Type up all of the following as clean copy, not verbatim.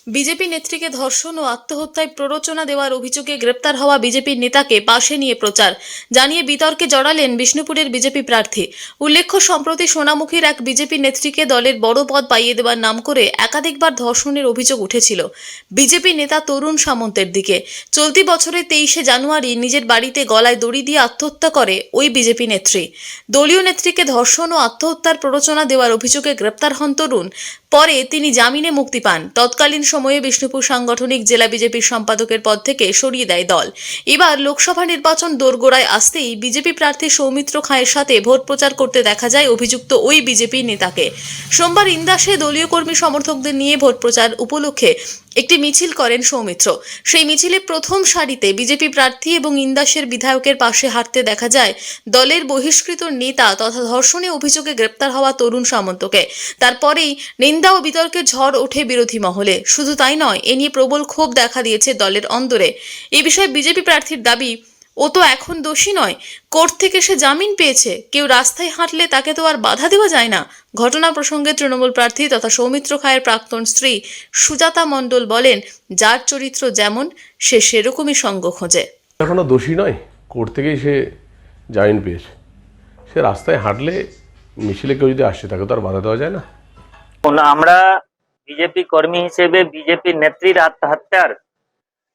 BJP নেত্রীকে ধর্ষণ ও আত্মহত্যায় প্ররোচনা দেওয়ার অভিযোগে গ্রেপ্তার হওয়া বিজেপির নেতাকে পাশে নিয়ে প্রচার জানিয়ে বিতর্কে জড়ালেন বিষ্ণুপুরের বিজেপি প্রার্থী। উল্লেখ্য, সম্প্রতি সোনামুখীর এক বিজেপি নেত্রীকে দলের বড় পদ পাইয়ে দেওয়ার নাম করে একাধিকবার ধর্ষণের অভিযোগ উঠেছিল বিজেপি নেতা তরুণ সামন্তের দিকে। চলতি বছরের 23শে জানুয়ারি নিজের বাড়িতে গলায় দড়ি দিয়ে আত্মহত্যা করে ওই বিজেপি নেত্রী। দলীয় নেত্রীকে ধর্ষণ ও আত্মহত্যার প্ররোচনা দেওয়ার অভিযোগে গ্রেপ্তার হন তরুণ। পরে তিনি জামিনে মুক্তি পান। তৎকালীন সময়ে বিষ্ণুপুর সাংগঠনিক জেলা বিজেপির সম্পাদকের পদ থেকে সরিয়ে দেয় দল। এবার লোকসভা নির্বাচন দোরগোড়ায় আসতেই বিজেপি প্রার্থী সৌমিত্র খাঁয়ের সাথে ভোট প্রচার করতে দেখা যায় অভিযুক্ত ওই বিজেপি নেতাকে। সোমবার ইন্দাসে দলীয় কর্মী সমর্থকদের নিয়ে ভোট প্রচার উপলক্ষে একটি মিছিল করেন সৌমিত্র। সেই মিছিলে প্রথম সারিতে বিজেপি প্রার্থী এবং ইন্দাসের বিধায়কের পাশে হাঁটতে দেখা যায় দলের বহিষ্কৃত নেতা তথা ধর্ষণে অভিযোগে গ্রেপ্তার হওয়া তরুণ সামন্তকে। তারপরেই নিন্দা ও বিতর্কের ঝড় ওঠে বিরোধী মহলে। শুধু তাই নয়, এ নিয়ে প্রবল ক্ষোভ দেখা দিয়েছে দলের অন্দরে। এ বিষয়ে বিজেপি প্রার্থীর দাবি, ও তো এখন দোষী নয়, কোর্ট থেকে সে জামিন পেয়েছে, কেউ রাস্তায় হাঁটলে তাকে তো আর বাধা দেওয়া যায় না। ঘটনা প্রসঙ্গে তৃণমূল প্রার্থী তথা সৌমিত্র খাঁয়ের প্রাক্তন স্ত্রী সুজাতা মণ্ডল বলেন, যার চরিত্র যেমন সে সেরকমই সঙ্গ খোঁজে। এখনো দোষী নয়, কোর্ট থেকেই সে জামিন পেয়েছে। সে রাস্তায় হাঁটলে মিছিলে কেউ যদি আসে তাকে তো আর বাধা দেওয়া যায় না। আমরা বিজেপি কর্মী হিসেবে বিজেপি নেত্রীর আত্মহত্যার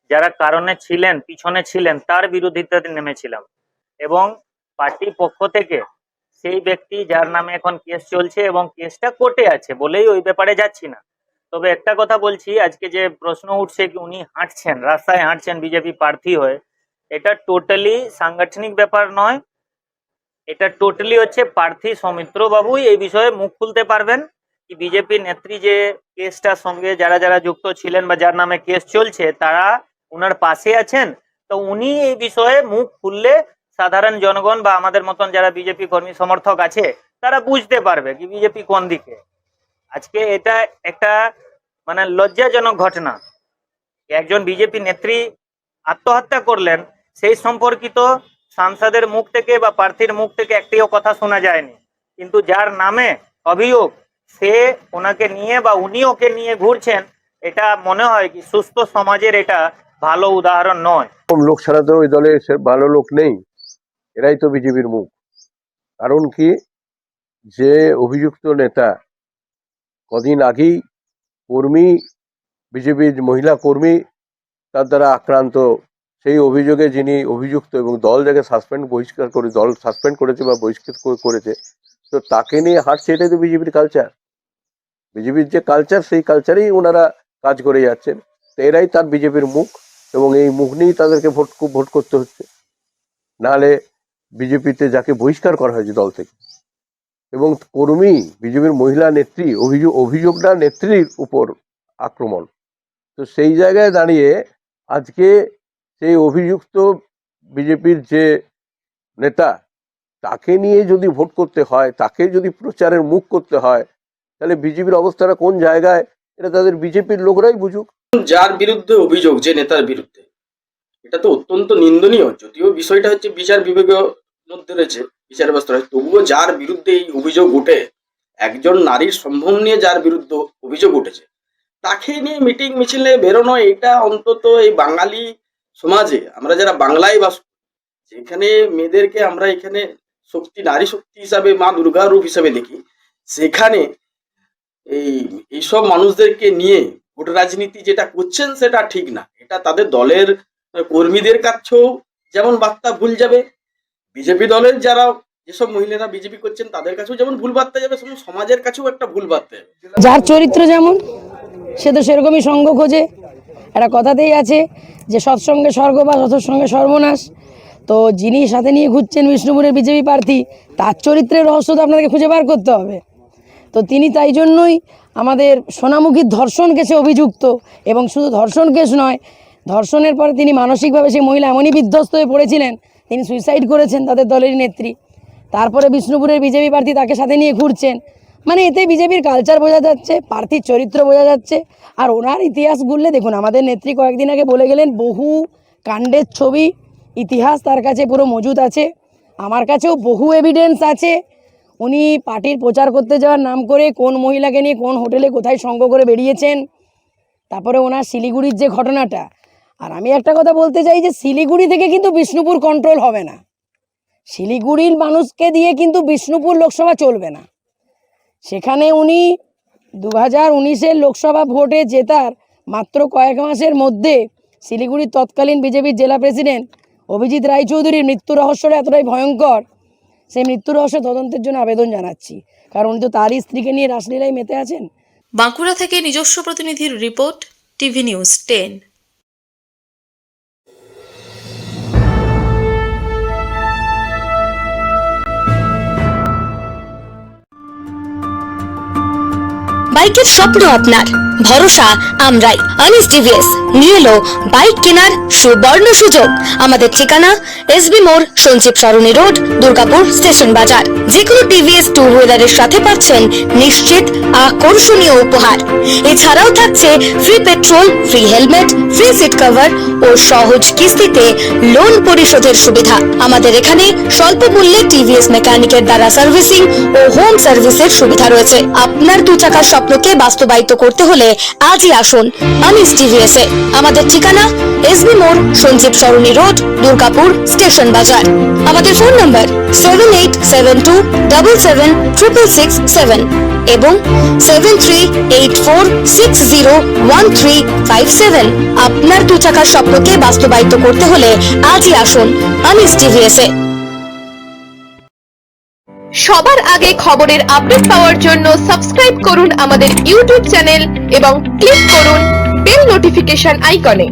যারা কারণে ছিলেন, পিছনে ছিলেন, তার বিরোধিতাতে নেমেছিলাম এবং পার্টির পক্ষ থেকে সেই ব্যক্তি যার নামে এখন কেস চলছে এবং কেসটা কোর্টে আছে বলেই ওই ব্যাপারে যাচ্ছি না। তবে একটা কথা বলছি, আজকে যে প্রশ্ন উঠছে কি উনি হাঁটছেন, রাস্তায় হাঁটছেন বিজেপি প্রার্থী হয়ে, এটা টোটালি সাংগঠনিক ব্যাপার নয়। এটা টোটালি হচ্ছে প্রার্থী সৌমিত্র বাবুই এই বিষয়ে মুখ খুলতে পারবেন কি বিজেপি নেত্রী যে কেসটার সঙ্গে যারা যারা যুক্ত ছিলেন বা যার নামে কেস চলছে তারা উনার পাশে আছেন। তো উনি এই বিষয়ে মুখ খুললে সাধারণ জনগণ বা আমাদের মতন যারা বিজেপি কর্মী সমর্থক আছে তারা বুঝতে পারবে কি বিজেপি কোন দিকে। আজকে এটা একটা মানে লজ্জাজনক ঘটনা, একজন বিজেপি নেত্রী আত্মহত্যা করলেন, সেই সম্পর্কিত সাংসদের মুখ থেকে বা প্রার্থীর মুখ থেকে একটিও কথা শোনা যায়নি, কিন্তু যার নামে অভিযোগ সে ওনাকে নিয়ে বা উনি ওকে নিয়ে ঘুরছেন, এটা মনে হয় কি সুস্থ সমাজের এটা ভালো উদাহরণ নয়। লোক ছাড়া তো ওই দলে ভালো লোক নেই, এরাই তো বিজেপির মুখ। কারণ কি, যে অভিযুক্ত নেতা কদিন আগেই কর্মী, বিজেপির মহিলা কর্মী তার দ্বারা আক্রান্ত, সেই অভিযোগে যিনি অভিযুক্ত এবং দল যাকে বহিষ্কার করে দল সাসপেন্ড করেছে বা বহিষ্কৃত করেছে, তো তাকে নিয়ে হাঁটছে। এটাই তো বিজেপির কালচার। বিজেপির যে কালচার, সেই কালচারেই ওনারা কাজ করে যাচ্ছেন। তো এরাই তার বিজেপির মুখ এবং এই মুখ নিয়েই তাদেরকে ভোট করতে হচ্ছে। নাহলে বিজেপিতে যাকে বহিষ্কার করা হয়েছে দল থেকে এবং কর্মী, বিজেপির মহিলা নেত্রী, অভিযোগটা নেত্রীর উপর আক্রমণ। তো সেই জায়গায় দাঁড়িয়ে আজকে সেই অভিযুক্ত বিজেপির যে নেতা, তাকে নিয়ে যদি ভোট করতে হয়, তাকে যদি প্রচারের মুখ করতে হয়, তাহলে বিজেপির অবস্থাটা কোন জায়গায়, এটা তাদের বিজেপির লোকরাই বুঝুক। যার বিরুদ্ধে অভিযোগ, যে নেতার বিরুদ্ধে, এটা তো অত্যন্ত নিন্দনীয়। যদিও বিষয়টা হচ্ছে বিচার বিভাগের মধ্যে রয়েছে, বিচার ব্যবস্থা রয়েছে, তবুও যার বিরুদ্ধে এই অভিযোগ ওঠে, একজন নারীর সম্ভ্রম নিয়ে যার বিরুদ্ধে অভিযোগ উঠেছে, তাকে নিয়ে মিটিং মিছিলে বেরোনো, এটা অন্তত এই বাঙালি সমাজে, আমরা যারা বাংলায় বাস, যেখানে মেয়েদেরকে আমরা এখানে শক্তি, নারী শক্তি হিসাবে, মা দুর্গার রূপ হিসাবে দেখি, সেখানে এইসব মানুষদেরকে নিয়ে ভোট রাজনীতি যেটা করছেন সেটা ঠিক না। এটা তাদের দলের কর্মীদের কাছেও যেমন বার্তা ভুল যাবে, বিজেপি দলের যারা যেসব মহিলারা বিজেপি করছেন তাদের কাছেও যেমন ভুল বার্তা যাবে, সমাজের কাছেও একটা ভুল বার্তা যাবে। যার চরিত্র যেমন সে তো সেরকমই সঙ্গ খোঁজে। একটা কথাতেই আছে যে সৎসঙ্গে স্বর্গবাস, অসৎসঙ্গে সর্বনাশ। তো যিনি সাথে নিয়ে ঘুরছেন বিষ্ণুপুরের বিজেপি প্রার্থী, তার চরিত্রের রহস্য তো আপনাকে খুঁজে বার করতে হবে। তো তিনি তাই জন্যই আমাদের সোনামুখীর ধর্ষণ কেসে অভিযুক্ত, এবং শুধু ধর্ষণ কেস নয়, ধর্ষণের পরে তিনি মানসিকভাবে সেই মহিলা এমনই বিধ্বস্ত হয়ে পড়েছিলেন, তিনি সুইসাইড করেছেন তাদের দলেরই নেত্রী। তারপরে বিষ্ণুপুরের বিজেপি প্রার্থী তাকে সাথে নিয়ে ঘুরছেন। মানে এতে বিজেপির কালচার বোঝা যাচ্ছে, প্রার্থীর চরিত্র বোঝা যাচ্ছে। আর ওনার ইতিহাস ঘুরলে দেখুন, আমাদের নেত্রী কয়েকদিন আগে বলে গেলেন বহু কাণ্ডের ছবি, ইতিহাস তার কাছে পুরো মজুদ আছে। আমার কাছেও বহু এভিডেন্স আছে। উনি পার্টির প্রচার করতে যাওয়ার নাম করে কোন মহিলাকে নিয়ে কোন হোটেলে কোথায় সঙ্গ করে বেরিয়েছেন, তারপরে ওনার শিলিগুড়ির যে ঘটনাটা, আর আমি একটা কথা বলতে চাই যে শিলিগুড়ি থেকে কিন্তু বিষ্ণুপুর কন্ট্রোল হবে না, শিলিগুড়ির মানুষকে দিয়ে কিন্তু বিষ্ণুপুর লোকসভা চলবে না। সেখানে উনি 2019-এর লোকসভা ভোটে জেতার মাত্র কয়েক মাসের মধ্যে শিলিগুড়ির তৎকালীন বিজেপির জেলা প্রেসিডেন্ট অভিজিৎ রায়চৌধুরীর মৃত্যু রহস্যটা এতটাই ভয়ঙ্কর, সেই মৃত্যু রহস্য তদন্তের জন্য আবেদন জানাচ্ছি, কারণ উনি তো তারই স্ত্রীকে নিয়ে রাসলীলায় মেতে আছেন। বাঁকুড়া থেকে নিজস্ব প্রতিনিধির রিপোর্ট, টিভি নিউজ 10। বাইকের স্বপ্ন আপনার, ভরসা আমরাই। আনিস টিভিএস নিয়ে এলো বাইক কেনার সুবর্ণ সুযোগ। আমাদের ঠিকানা এসবি মোড়, সঞ্জীব সরণি রোড, দুর্গাপুর স্টেশন বাজার। যে কোনো টিভিএস টু হুইলারের সাথে পাচ্ছেন নিশ্চিত আকর্ষণীয় উপহার। এছাড়াও থাকছে free petrol, free helmet, free seat cover ও সহজ কিস্তিতে লোন পরিশোধের সুবিধা। আমাদের এখানে স্বল্প মূল্যে টিভিএস মেকানিকের দ্বারা সার্ভিসিং ও হোম সার্ভিসের সুবিধা রয়েছে। আপনার 2 চাকার স্বপ্নকে বাস্তবায়িত করতে হলে আজই আসুন আনিস টিভিএস এ। আমাদের ঠিকানা এসবি মোড়, সঞ্জীব সরণি রোড, দুর্গাপুর স্টেশন বাজার। আমাদের ফোন নাম্বার 7872776667 এবং 7384601357। আপনার 2 চাকার স্বপ্নকে বাস্তবায়িত করতে হলে আজই আসুন আনিস টিভিএস এ। সবার আগে খবরের আপডেট পাওয়ার জন্য সাবস্ক্রাইব করুন আমাদের ইউটিউব চ্যানেল এবং ক্লিক করুন বেল নোটিফিকেশন আইকনে।